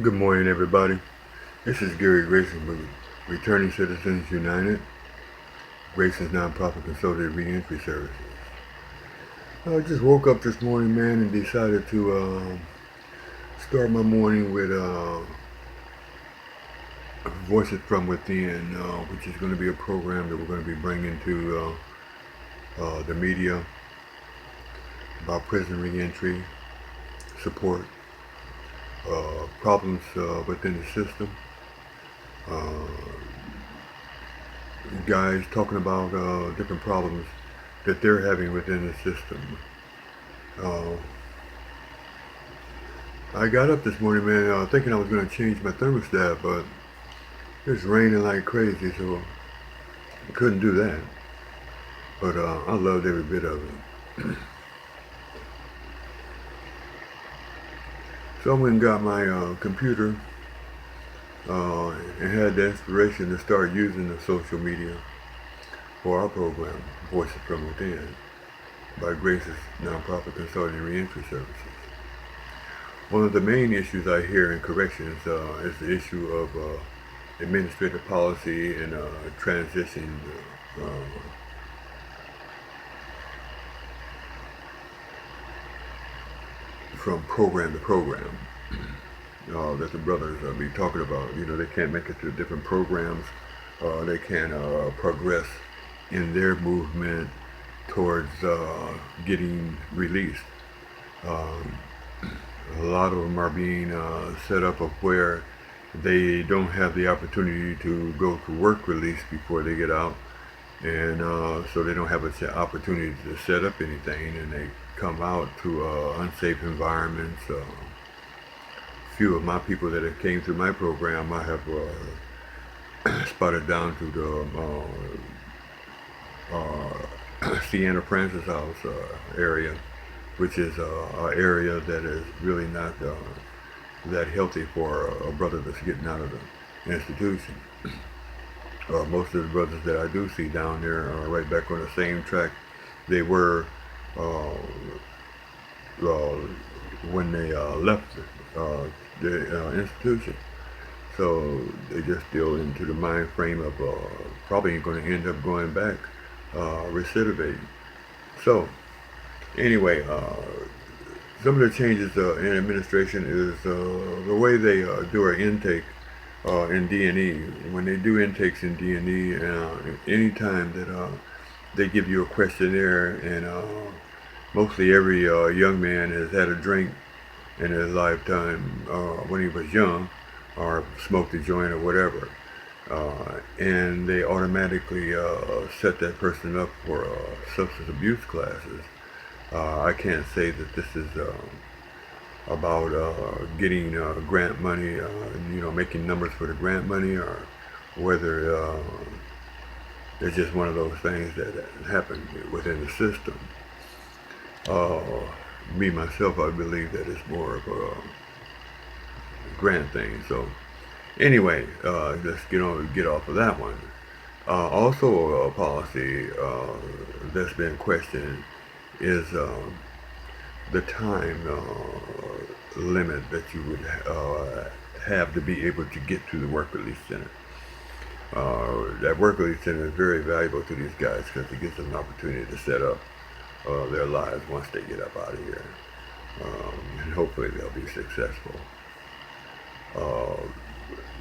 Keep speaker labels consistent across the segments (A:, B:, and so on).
A: Good morning, everybody. This is Gary Grayson with Returning Citizens United, Grayson's nonprofit consultative reentry services. I just woke up this morning, man, and decided to start my morning with Voices from Within, which is going to be a program that we're going to be bringing to the media about prison reentry, support, problems within the system. Uh, Guys talking about different problems that they're having within the system. Uh, I got up this morning, man, thinking I was going to change my thermostat, but it's raining like crazy, so I couldn't do that. But I loved every bit of it. So I went and got my computer and had the inspiration to start using the social media for our program, Voices from Within, by Grace's nonprofit consulting reentry services. One of the main issues I hear in corrections is the issue of administrative policy and transition from program to program that the brothers be talking about. You know, they can't make it through different programs. They can't progress in their movement towards getting released. Um, a lot of them are being set up of where they don't have the opportunity to go to work release before they get out, and so they don't have an opportunity to set up anything, and they come out to unsafe environments. Few of my people that have came through my program, I have spotted down to the Sienna Francis House area, which is an area that is really not that healthy for a brother that's getting out of the institution. Most of the brothers that I do see down there are right back on the same track they were uh, uh, when they left the institution. So they just still into the mind frame of probably going to end up going back, recidivating. So anyway, some of the changes in administration is the way they do our intake in D&E. When they do intakes in D&E, anytime that they give you a questionnaire, and mostly every young man has had a drink in his lifetime when he was young, or smoked a joint or whatever, and they automatically set that person up for substance abuse classes. I can't say that this is about getting grant money, making numbers for the grant money, or whether it's just one of those things that happen within the system. Uh, Me myself, I believe that it's more of a grant thing. So anyway, let's get off of that one. Also, a policy that's been questioned is the time limit that you would have to be able to get to the work release center. That work release center is very valuable to these guys because it gives them an opportunity to set up their lives once they get up out of here. And hopefully they'll be successful. Uh,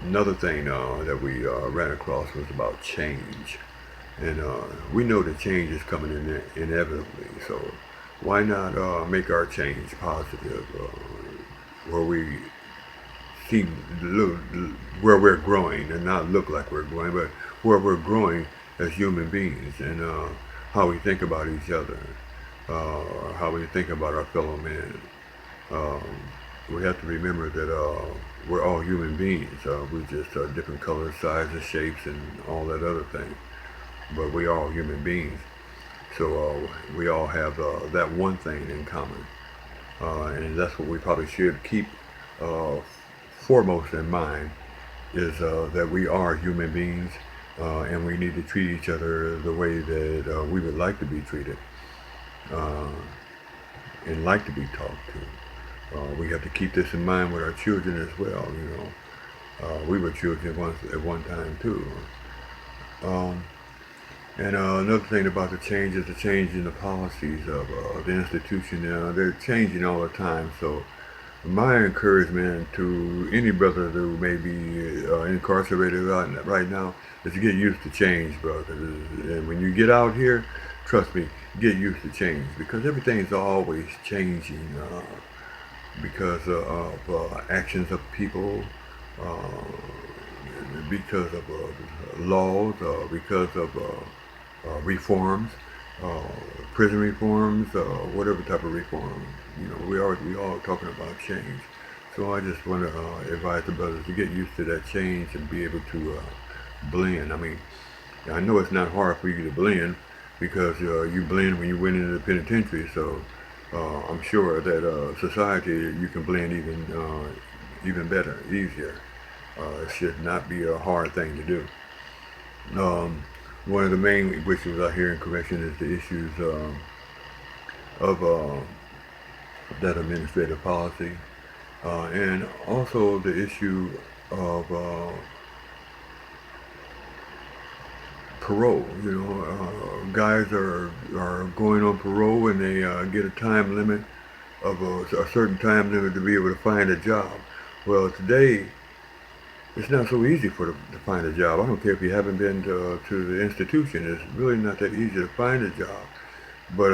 A: Another thing that we ran across was about change. And we know that change is coming in inevitably, so why not make our change positive, where we see where we're growing, and not look like we're growing, but where we're growing as human beings, and how we think about each other, how we think about our fellow man. Um, we have to remember that we're all human beings. We're just different colors, sizes, shapes, and all that other thing. But we are all human beings. So we all have that one thing in common. And that's what we probably should keep uh, foremost in mind, is that we are human beings, and we need to treat each other the way that we would like to be treated, uh, and like to be talked to. We have to keep this in mind with our children as well. We were children once at one time too. Um, and another thing about the change is the change in the policies of the institution. They're changing all the time. So my encouragement to any brother who may be incarcerated right now is to get used to change, brother. And when you get out here, trust me, get used to change because everything's always changing because of actions of people, uh, because of laws, because of reforms, uh, prison reforms, whatever type of reform. We all talking about change. So I just want to advise the brothers to get used to that change and be able to blend. I mean, I know it's not hard for you to blend because you blend when you went into the penitentiary. So I'm sure that society you can blend even better, easier. It should not be a hard thing to do. Um, One of the main issues out here in correction is the issues of that administrative policy, and also the issue of parole. Guys are going on parole and they get a time limit of a certain time limit to be able to find a job. Well, today it's not so easy to find a job. I don't care if you haven't been to the institution. It's really not that easy to find a job. But